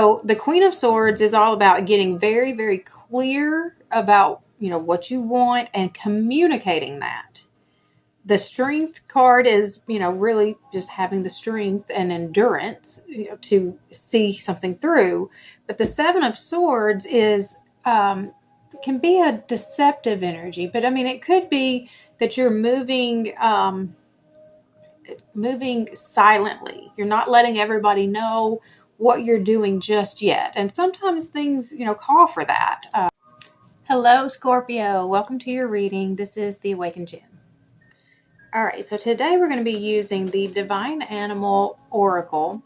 So the Queen of Swords is all about getting very, very clear about, what you want and communicating that. The Strength card is, really just having the strength and endurance, to see something through. But the Seven of Swords is, can be a deceptive energy. But it could be that you're moving silently. You're not letting everybody know what you're doing just yet. And sometimes things, call for that. Hello, Scorpio. Welcome to your reading. This is the Awakened Jen. All right, so today we're going to be using the Divine Animal Oracle.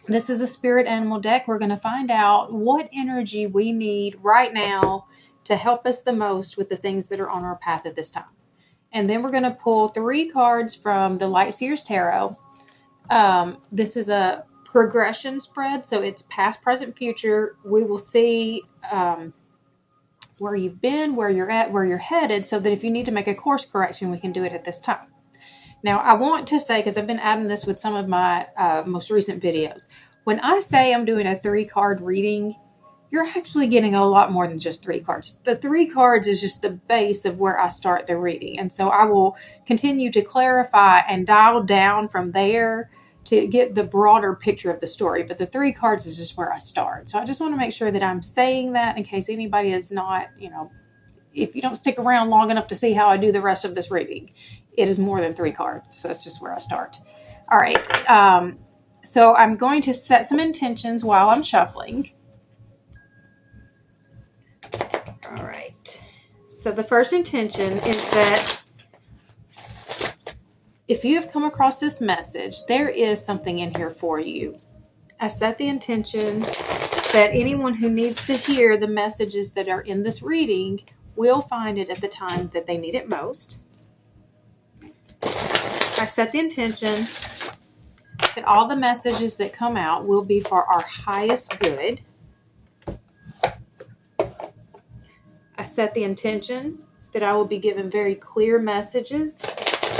This is a spirit animal deck. We're going to find out what energy we need right now to help us the most with the things that are on our path at this time. And then we're going to pull 3 cards from the Light Seers Tarot. This is a progression spread, so it's past, present, future. We will see where you've been, where you're at, where you're headed, so that if you need to make a course correction, we can do it at this time. Now, I want to say, because I've been adding this with some of my most recent videos, when I say I'm doing a 3-card reading, you're actually getting a lot more than just 3 cards. The 3 cards is just the base of where I start the reading. And so I will continue to clarify and dial down from there to get the broader picture of the story. But the 3 cards is just where I start. So I just want to make sure that I'm saying that in case anybody is not, if you don't stick around long enough to see how I do the rest of this reading, it is more than 3 cards. So that's just where I start. All right. So I'm going to set some intentions while I'm shuffling. All right. So the first intention is that if you have come across this message, there is something in here for you. I set the intention that anyone who needs to hear the messages that are in this reading will find it at the time that they need it most. I set the intention that all the messages that come out will be for our highest good. I set the intention that I will be given very clear messages,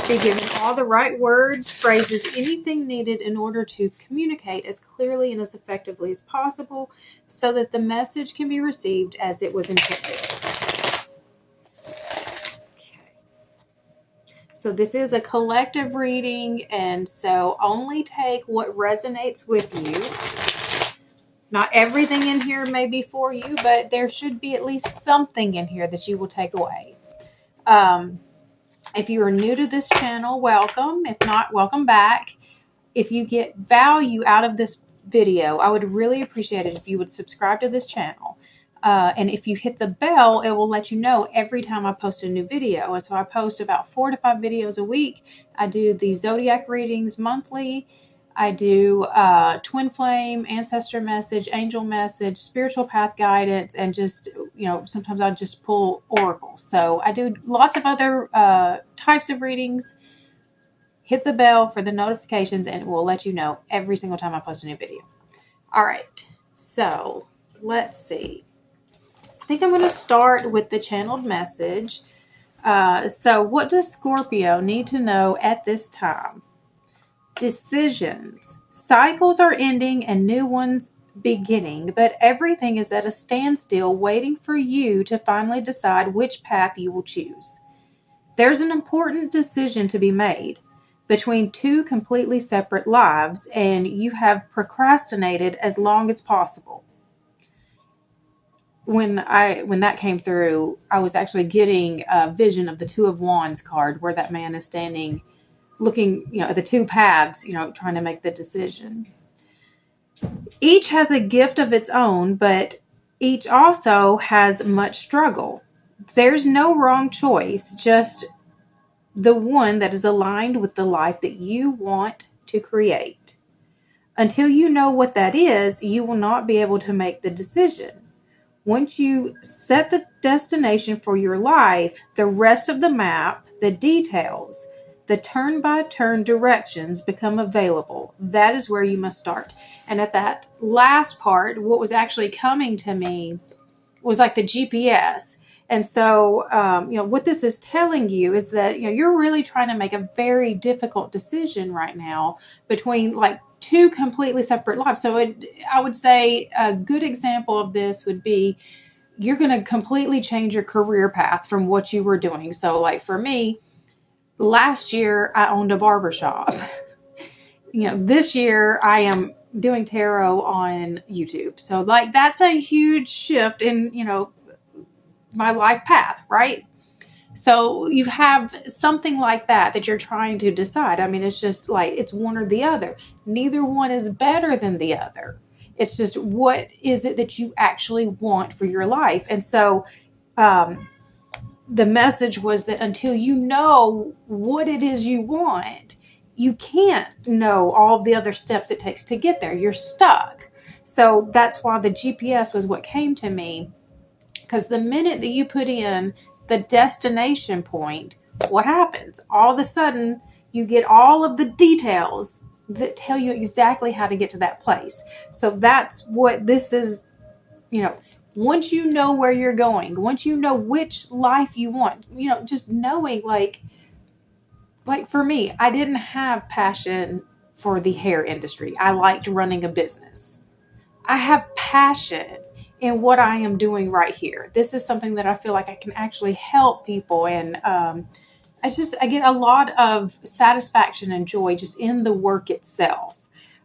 be given all the right words, phrases, anything needed in order to communicate as clearly and as effectively as possible so that the message can be received as it was intended. Okay. So this is a collective reading, and so only take what resonates with you. Not everything in here may be for you, but there should be at least something in here that you will take away. If you are new to this channel, welcome. If not, welcome back. If you get value out of this video, I would really appreciate it if you would subscribe to this channel. And if you hit the bell, it will let you know every time I post a new video. And so I post about 4 to 5 videos a week. I do the zodiac readings monthly. I do twin flame, ancestor message, angel message, spiritual path guidance, and just, sometimes I just pull oracles. So I do lots of other types of readings. Hit the bell for the notifications and it will let you know every single time I post a new video. All right, so let's see. I think I'm going to start with the channeled message. So what does Scorpio need to know at this time? Decisions. Cycles are ending and new ones beginning, but everything is at a standstill waiting for you to finally decide which path you will choose. There's an important decision to be made between 2 completely separate lives, and you have procrastinated as long as possible. When that came through, I was actually getting a vision of the 2 of Wands card where that man is standing looking, at the 2 paths, trying to make the decision. Each has a gift of its own, but each also has much struggle. There's no wrong choice, just the one that is aligned with the life that you want to create. Until you know what that is, you will not be able to make the decision. Once you set the destination for your life, the rest of the map, the details, the turn-by-turn directions become available. That is where you must start. And at that last part, what was actually coming to me was like the GPS. And so, what this is telling you is that, you're really trying to make a very difficult decision right now between like two completely separate lives. So I would say a good example of this would be you're going to completely change your career path from what you were doing. So like for me, last year I owned a barbershop. This year I am doing tarot on YouTube. So like that's a huge shift in, my life path, right? So you have something like that you're trying to decide. I mean, it's just like it's one or the other. Neither one is better than the other. It's just what is it that you actually want for your life? And so the message was that until you know what it is you want, you can't know all the other steps it takes to get there. You're stuck. So that's why the GPS was what came to me. Because the minute that you put in the destination point, what happens? All of a sudden, you get all of the details that tell you exactly how to get to that place. So that's what this is, once you know where you're going, once you know which life you want, just knowing like for me, I didn't have passion for the hair industry. I liked running a business. I have passion in what I am doing right here. This is something that I feel like I can actually help people. And I get a lot of satisfaction and joy just in the work itself.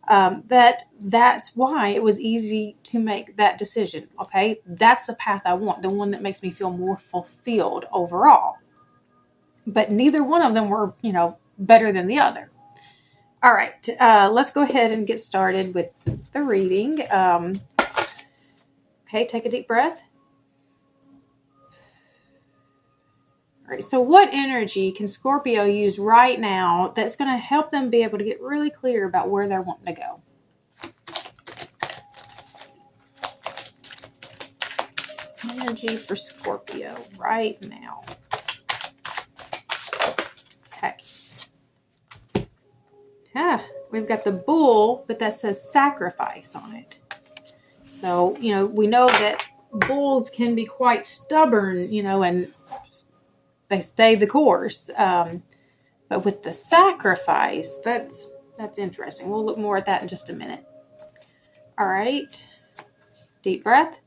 That's why it was easy to make that decision. Okay. That's the path I want. The one that makes me feel more fulfilled overall. But neither one of them were, better than the other. All right. Let's go ahead and get started with the reading. Okay, take a deep breath. All right, so what energy can Scorpio use right now that's going to help them be able to get really clear about where they're wanting to go? Energy for Scorpio right now. Okay. We've got the bull, but that says sacrifice on it. So, we know that bulls can be quite stubborn, and they stay the course. But with the sacrifice, that's interesting. We'll look more at that in just a minute. All right. Deep breath.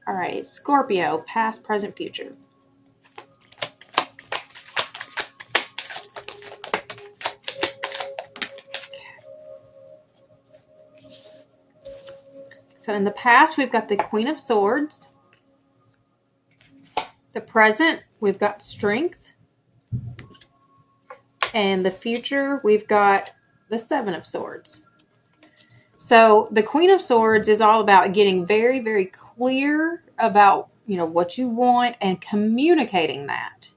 All right. Scorpio, past, present, future. So in the past, we've got the Queen of Swords. The present, we've got strength. And the future, we've got the Seven of Swords. So the Queen of Swords is all about getting very, very clear about, what you want and communicating that.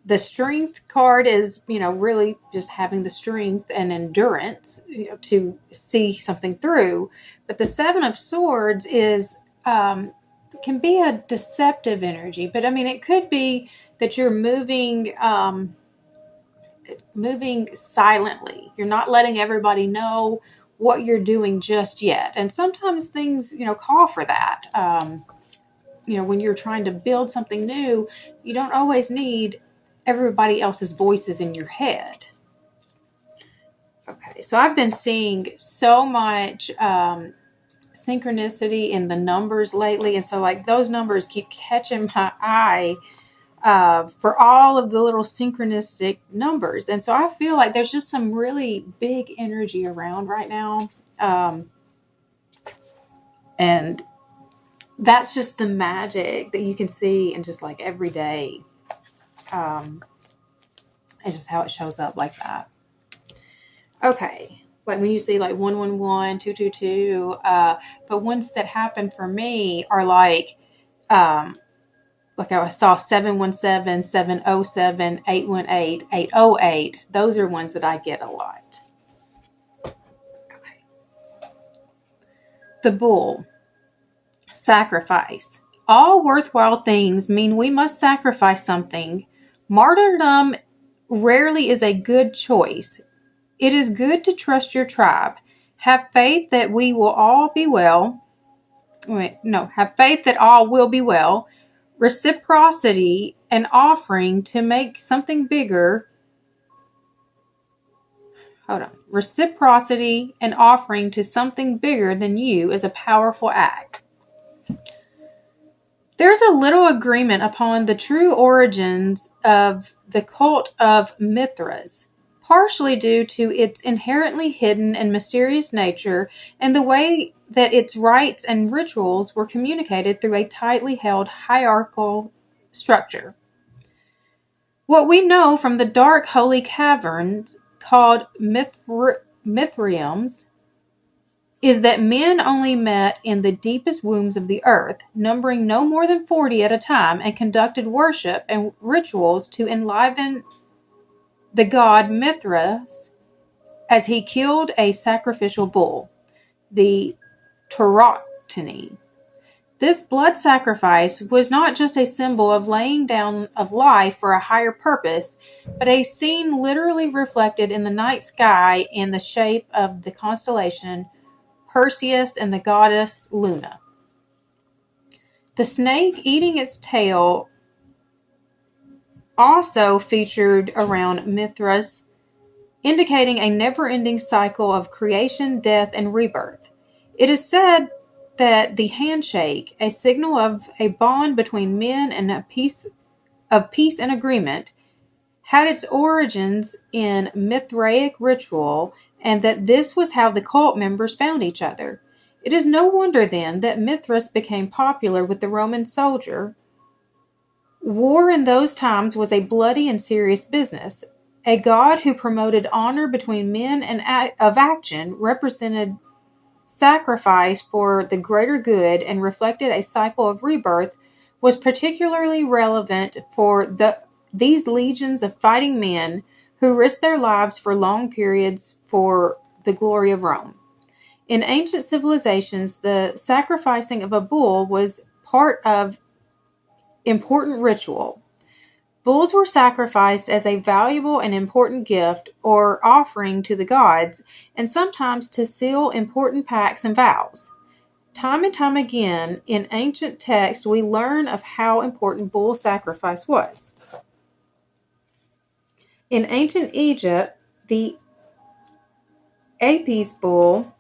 The strength card is, really just having the strength and endurance, to see something through. But the Seven of Swords is, can be a deceptive energy. But I mean, it could be that you're moving silently. You're not letting everybody know what you're doing just yet. And sometimes things, call for that. When you're trying to build something new, you don't always need everybody else's voices in your head. Okay, so I've been seeing so much synchronicity in the numbers lately, and so like those numbers keep catching my eye for all of the little synchronistic numbers. And so I feel like there's just some really big energy around right now, and that's just the magic that you can see in just like every day. It's just how it shows up like that. Okay. Like when you see like 111, 222, but ones that happen for me are like I saw 717, 707, 818, 808. Those are ones that I get a lot. Okay. The bull. Sacrifice. All worthwhile things mean we must sacrifice something. Martyrdom rarely is a good choice. It is good to trust your tribe. Have faith that we will all be well. Have faith that all will be well. Reciprocity and offering to make something bigger Reciprocity and offering to something bigger than you is a powerful act. There's a little agreement upon the true origins of the cult of Mithras, partially due to its inherently hidden and mysterious nature and the way that its rites and rituals were communicated through a tightly held hierarchical structure. What we know from the dark holy caverns called Mithraeums is that men only met in the deepest wombs of the earth, numbering no more than 40 at a time, and conducted worship and rituals to enliven the god Mithras as he killed a sacrificial bull, the tauroctony. This blood sacrifice was not just a symbol of laying down of life for a higher purpose, but a scene literally reflected in the night sky in the shape of the constellation Perseus and the goddess Luna. The snake eating its tail also featured around Mithras, indicating a never-ending cycle of creation, death, and rebirth. It is said that the handshake, a signal of a bond between men and of peace and agreement, had its origins in Mithraic ritual, and that this was how the cult members found each other. It is no wonder then that Mithras became popular with the Roman soldier. War in those times was a bloody and serious business. A god who promoted honor between men and of action, represented sacrifice for the greater good, and reflected a cycle of rebirth, was particularly relevant for these legions of fighting men who risked their lives for long periods for the glory of Rome. In ancient civilizations, the sacrificing of a bull was part of important ritual. Bulls were sacrificed as a valuable and important gift or offering to the gods, and sometimes to seal important pacts and vows. Time and time again, in ancient texts, we learn of how important bull sacrifice was. In ancient Egypt, the Apis bull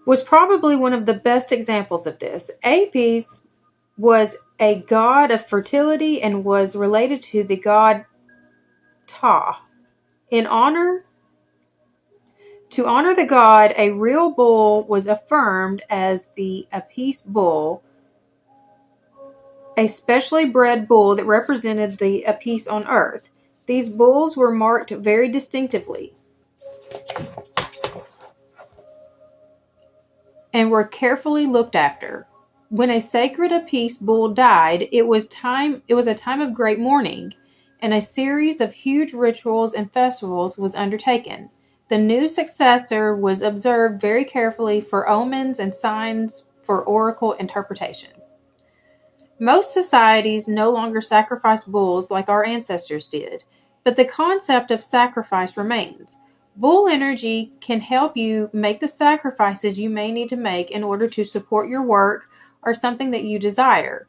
was probably one of the best examples of this. Apis was a god of fertility and was related to the god Ptah. To honor the god, a real bull was affirmed as the Apis bull, a specially bred bull that represented the Apis on earth. These bulls were marked very distinctively and were carefully looked after. When a sacred Apis bull died, it was a time of great mourning, and a series of huge rituals and festivals was undertaken. The new successor was observed very carefully for omens and signs for oracle interpretation. Most societies no longer sacrifice bulls like our ancestors did, but the concept of sacrifice remains. Bull energy can help you make the sacrifices you may need to make in order to support your work or something that you desire.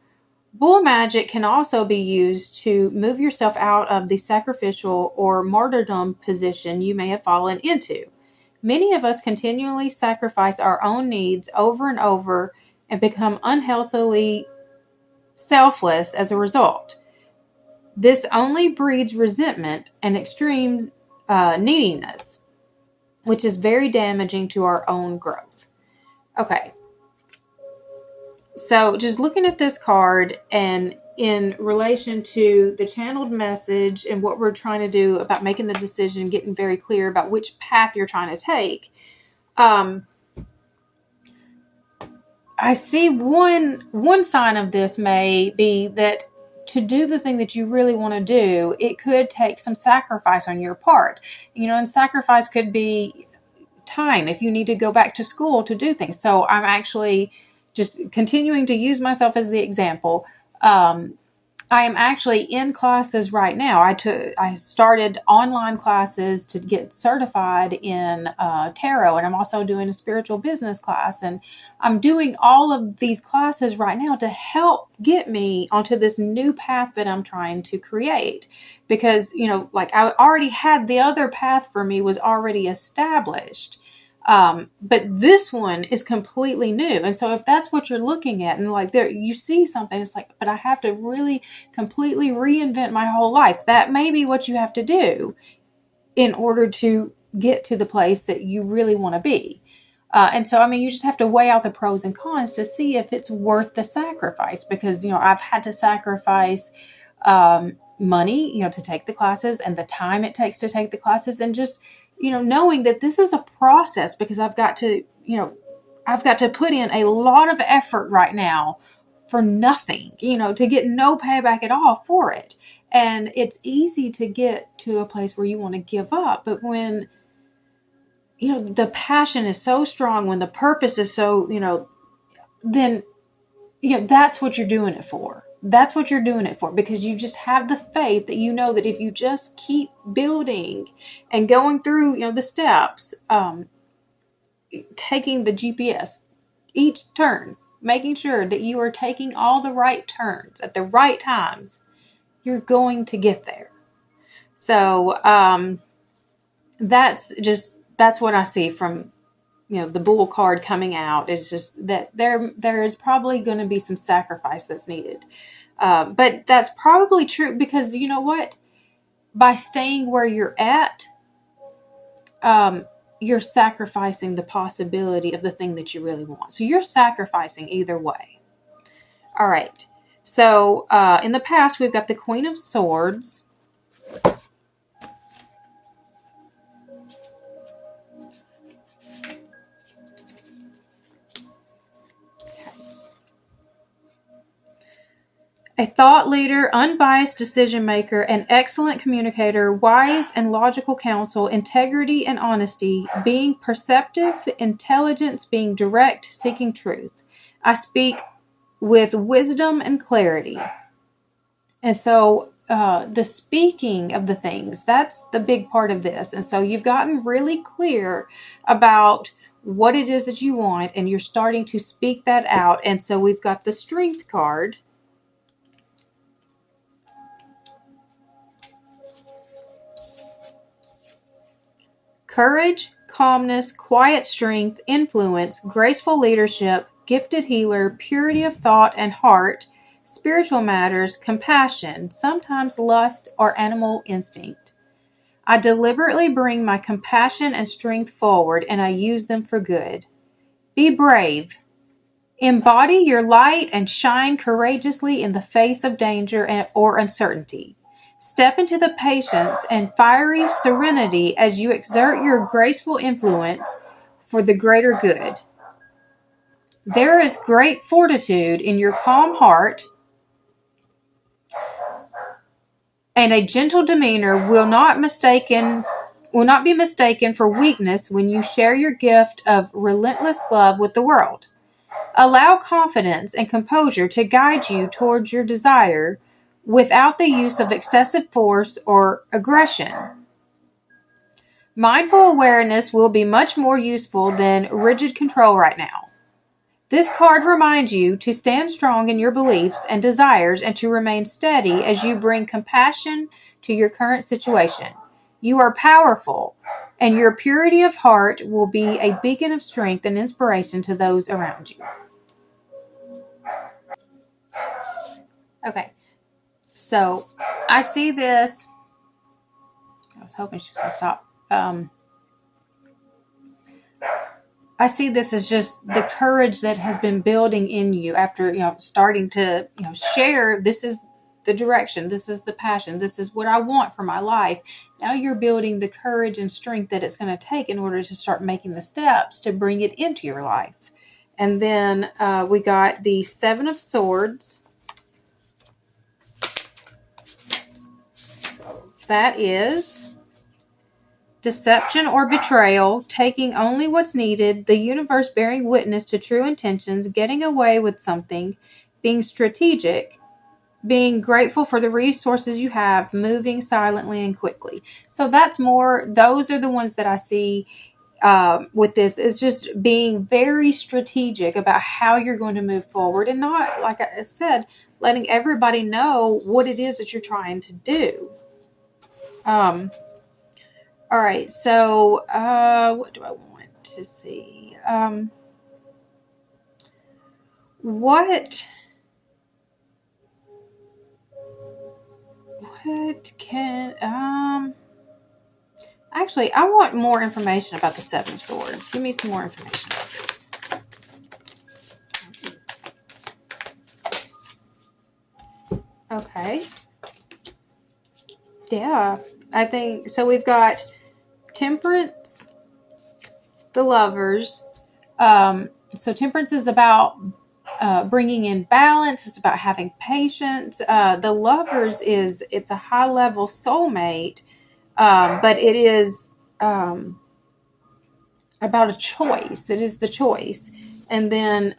Bull magic can also be used to move yourself out of the sacrificial or martyrdom position you may have fallen into. Many of us continually sacrifice our own needs over and over and become unhealthily selfless as a result. This only breeds resentment and extreme neediness, which is very damaging to our own growth. Okay. So just looking at this card and in relation to the channeled message and what we're trying to do about making the decision, getting very clear about which path you're trying to take, I see one sign of this may be that to do the thing that you really want to do, it could take some sacrifice on your part. And sacrifice could be time if you need to go back to school to do things. So I'm actually just continuing to use myself as the example. I am actually in classes right now. I started online classes to get certified in tarot, and I'm also doing a spiritual business class, and I'm doing all of these classes right now to help get me onto this new path that I'm trying to create. Because, like I already had the other path for me was already established. But this one is completely new. And so if that's what you're looking at, and like there, you see something, it's like, but I have to really completely reinvent my whole life. That may be what you have to do in order to get to the place that you really want to be. And so, you just have to weigh out the pros and cons to see if it's worth the sacrifice, because, I've had to sacrifice, money, to take the classes, and the time it takes to take the classes, and just, knowing that this is a process, because I've got to put in a lot of effort right now for nothing, to get no payback at all for it. And it's easy to get to a place where you want to give up. But when, the passion is so strong, when the purpose is so, then, that's what you're doing it for. That's what you're doing it for, because you just have the faith that that if you just keep building and going through, the steps, taking the GPS each turn, making sure that you are taking all the right turns at the right times, you're going to get there. So that's what I see from the Bull card coming out. Is just that there is probably going to be some sacrifice that's needed. But that's probably true, because you know what? By staying where you're at, you're sacrificing the possibility of the thing that you really want. So you're sacrificing either way. All right. So in the past, we've got the Queen of Swords. A thought leader, unbiased decision maker, an excellent communicator, wise and logical counsel, integrity and honesty, being perceptive, intelligence, being direct, seeking truth. I speak with wisdom and clarity. And so the speaking of the things, that's the big part of this. And so you've gotten really clear about what it is that you want, and you're starting to speak that out. And so we've got the Strength card. Courage, calmness, quiet strength, influence, graceful leadership, gifted healer, purity of thought and heart, spiritual matters, compassion, sometimes lust or animal instinct. I deliberately bring my compassion and strength forward, and I use them for good. Be brave. Embody your light and shine courageously in the face of danger or uncertainty. Step into the patience and fiery serenity as you exert your graceful influence for the greater good. There is great fortitude in your calm heart, and a gentle demeanor will not be mistaken for weakness when you share your gift of relentless love with the world. Allow confidence and composure to guide you towards your desire, without the use of excessive force or aggression. Mindful awareness will be much more useful than rigid control right now. This card reminds you to stand strong in your beliefs and desires, and to remain steady as you bring compassion to your current situation. You are powerful, and your purity of heart will be a beacon of strength and inspiration to those around you. Okay. So I see this. I was hoping she was going to stop. I see this as just the courage that has been building in you after, starting to, share. This is the direction. This is the passion. This is what I want for my life. Now you're building the courage and strength that it's going to take in order to start making the steps to bring it into your life. And then we got the Seven of Swords. That is deception or betrayal, taking only what's needed, the universe bearing witness to true intentions, getting away with something, being strategic, being grateful for the resources you have, moving silently and quickly. So that's more, those are the ones that I see with this. Is just being very strategic about how you're going to move forward, and not, like I said, letting everybody know what it is that you're trying to do. All right, so what do I want to see? What can actually, I want more information about the Seven of Swords. Give me some more information about this. Okay. Yeah, I think so. We've got Temperance, the Lovers. So Temperance is about bringing in balance. It's about having patience. The Lovers it's a high level soulmate, but it is about a choice. It is the choice. And then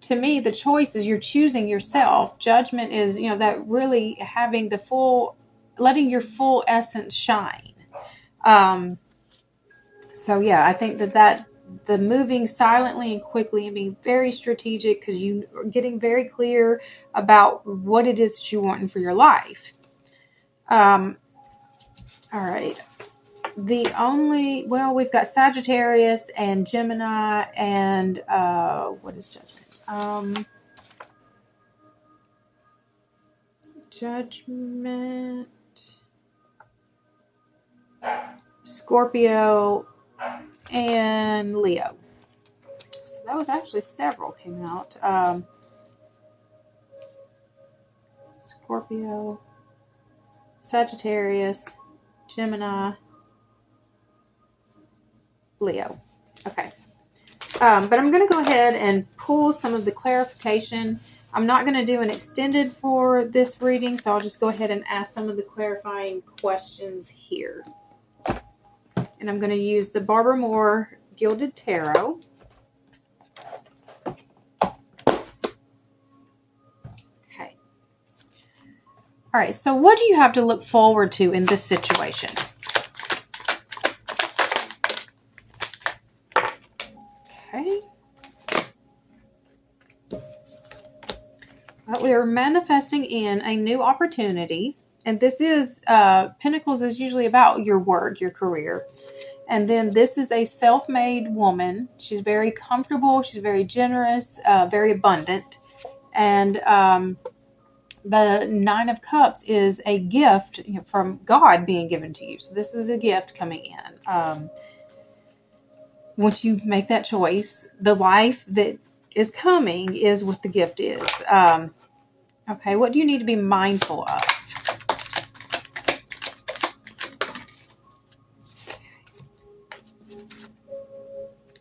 to me, the choice is you're choosing yourself. Judgment is, that really having letting your full essence shine. So yeah, I think that the moving silently and quickly and being very strategic, because you are getting very clear about what it is that you want for your life. All right. We've got Sagittarius and Gemini and what is Judgment? Judgment, Scorpio, and Leo. So that was actually several came out. Scorpio, Sagittarius, Gemini, Leo. Okay. But I'm going to go ahead and pull some of the clarification. I'm not going to do an extended for this reading, so I'll just go ahead and ask some of the clarifying questions here. And I'm going to use the Barbara Moore Gilded Tarot. Okay. All right, so what do you have to look forward to in this situation? Okay. Well, we are manifesting in a new opportunity. And this is, Pentacles is usually about your work, your career. And then this is a self-made woman. She's very comfortable. She's very generous, very abundant. And the Nine of Cups is a gift from God being given to you. So this is a gift coming in. Once you make that choice, the life that is coming is what the gift is. Okay, what do you need to be mindful of?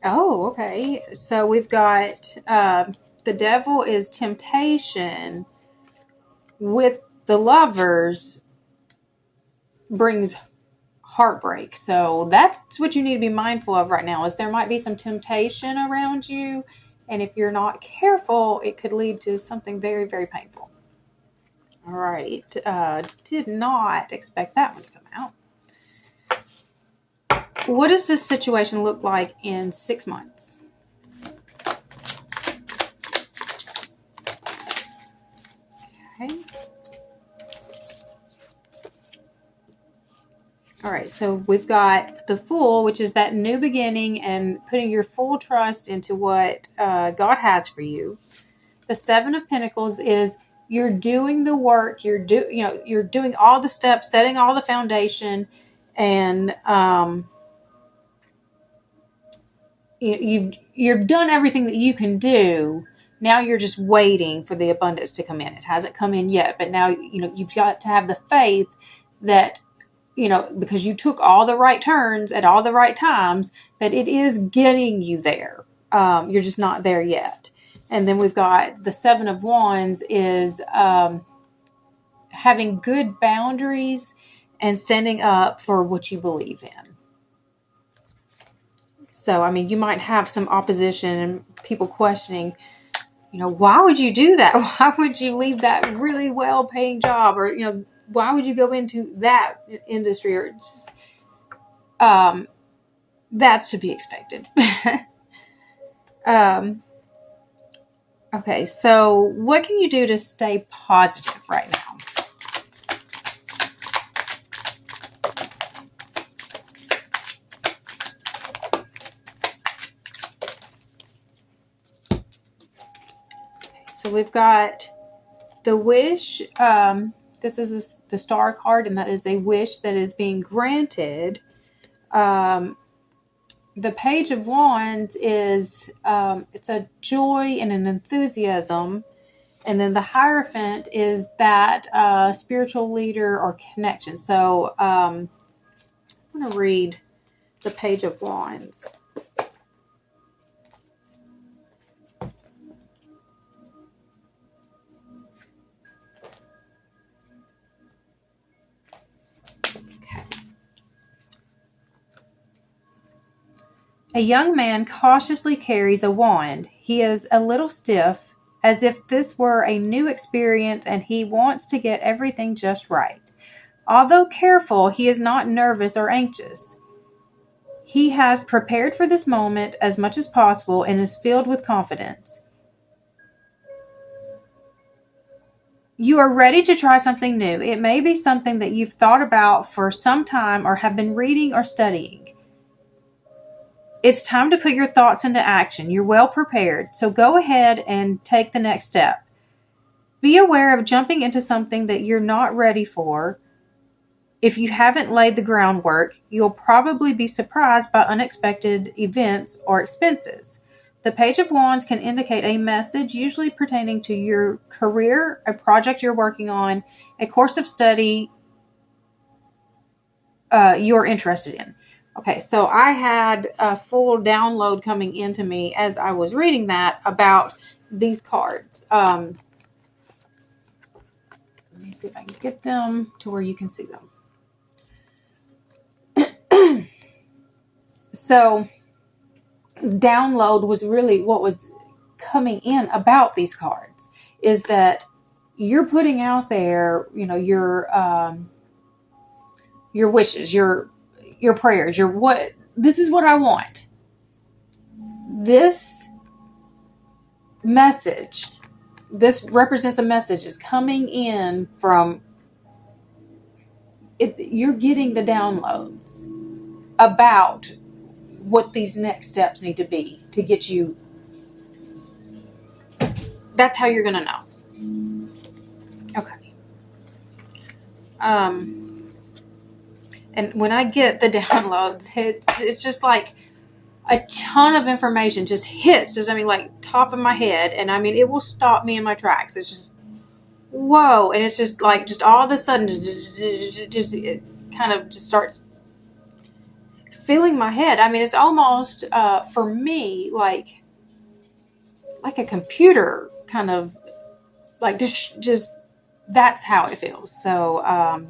Oh, okay. So we've got the Devil is temptation. With the Lovers brings heartbreak. So that's what you need to be mindful of right now, is there might be some temptation around you. And if you're not careful, it could lead to something very, very painful. All right. Did not expect that one to come out. What does this situation look like in 6 months? Okay. All right, so we've got the Fool, which is that new beginning and putting your full trust into what God has for you. The Seven of Pentacles is you're doing the work, you're doing all the steps, setting all the foundation, and you've done everything that you can do. Now you're just waiting for the abundance to come in. It hasn't come in yet, but now you've got to have the faith that because you took all the right turns at all the right times, that it is getting you there. You're just not there yet. And then we've got the Seven of Wands is having good boundaries and standing up for what you believe in. So, you might have some opposition and people questioning why would you do that? Why would you leave that really well-paying job? Or, why would you go into that industry? Or just, that's to be expected. Okay, so what can you do to stay positive right now? So we've got the wish. This is the star card, and that is a wish that is being granted. The Page of Wands is, it's a joy and an enthusiasm. And then the Hierophant is that spiritual leader or connection. So I'm going to read the Page of Wands. A young man cautiously carries a wand. He is a little stiff, as if this were a new experience and he wants to get everything just right. Although careful, he is not nervous or anxious. He has prepared for this moment as much as possible and is filled with confidence. You are ready to try something new. It may be something that you've thought about for some time or have been reading or studying. It's time to put your thoughts into action. You're well prepared, so go ahead and take the next step. Be aware of jumping into something that you're not ready for. If you haven't laid the groundwork, you'll probably be surprised by unexpected events or expenses. The Page of Wands can indicate a message usually pertaining to your career, a project you're working on, a course of study you're interested in. Okay, so I had a full download coming into me as I was reading that about these cards. Let me see if I can get them to where you can see them. So, download was really what was coming in about these cards, is that you're putting out there, your wishes, your prayers, this is what I want. This message, this represents a message is coming in from it. You're getting the downloads about what these next steps need to be to get you. That's how you're going to know. Okay. And when I get the downloads, it's just like a ton of information just hits, like top of my head. And it will stop me in my tracks. It's just, whoa. And it's just like, just all of a sudden, it kind of just starts filling my head. It's almost, for me, like a computer kind of, like just that's how it feels. So,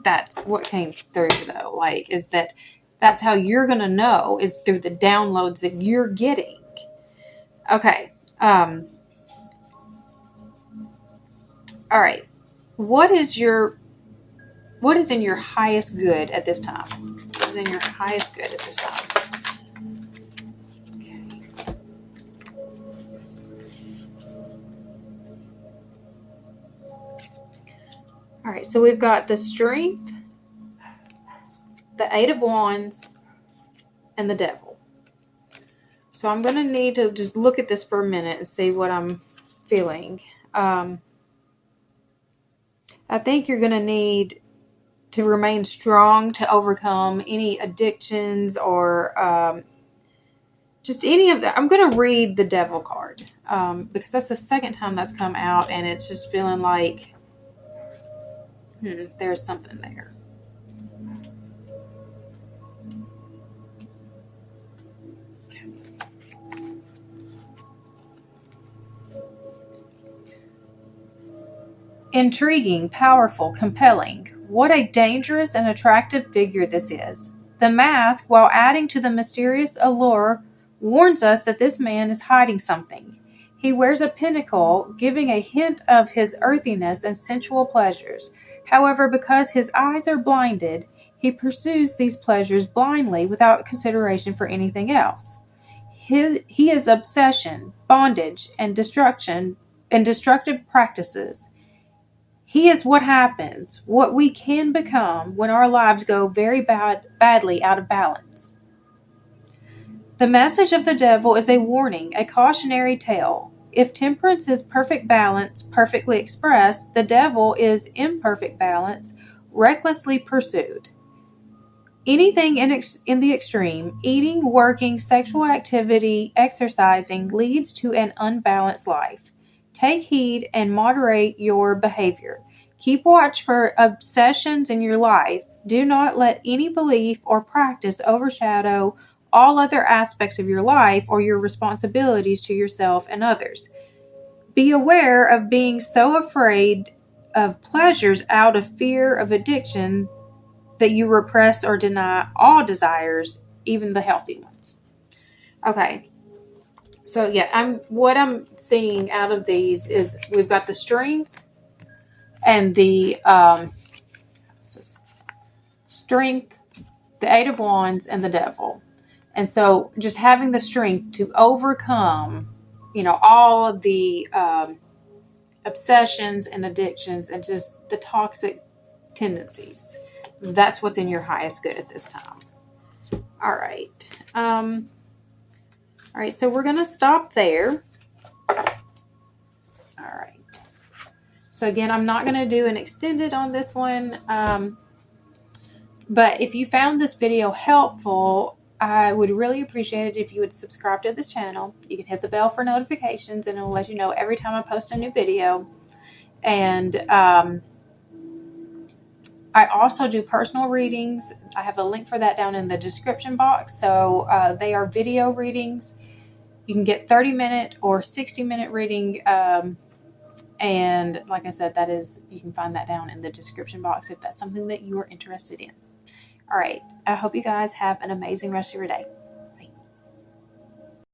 that's what came through though, is that's how you're going to know, is through the downloads that you're getting. Okay. All right. What is in your highest good at this time? What is in your highest good at this time? Okay. All right, so we've got the Strength, the Eight of Wands, and the Devil. So I'm going to need to just look at this for a minute and see what I'm feeling. I think you're going to need to remain strong to overcome any addictions or just any of that. I'm going to read the Devil card because that's the second time that's come out, and it's just feeling like there's something there. Okay. Intriguing, powerful, compelling. What a dangerous and attractive figure this is. The mask, while adding to the mysterious allure, warns us that this man is hiding something. He wears a pentacle, giving a hint of his earthiness and sensual pleasures. However, because his eyes are blinded, he pursues these pleasures blindly without consideration for anything else. He is obsession, bondage, and destruction and destructive practices. He is what happens, what we can become when our lives go very badly out of balance. The message of the devil is a warning, a cautionary tale. If temperance is perfect balance, perfectly expressed, the devil is imperfect balance, recklessly pursued. Anything in the extreme, eating, working, sexual activity, exercising, leads to an unbalanced life. Take heed and moderate your behavior. Keep watch for obsessions in your life. Do not let any belief or practice overshadow all other aspects of your life or your responsibilities to yourself and others. Be aware of being so afraid of pleasures out of fear of addiction that you repress or deny all desires, even the healthy ones. Okay. So yeah, what I'm seeing out of these is we've got the strength and the strength, the Eight of Wands, and the Devil. And so just having the strength to overcome, all of the obsessions and addictions and just the toxic tendencies. That's what's in your highest good at this time. All right. All right, so we're going to stop there. All right. So again, I'm not going to do an extended on this one. But if you found this video helpful, I would really appreciate it if you would subscribe to this channel. You can hit the bell for notifications, and it'll let you know every time I post a new video. And I also do personal readings. I have a link for that down in the description box. So they are video readings. You can get 30-minute or 60-minute reading. And like I said, you can find that down in the description box if that's something that you are interested in. All right. I hope you guys have an amazing rest of your day.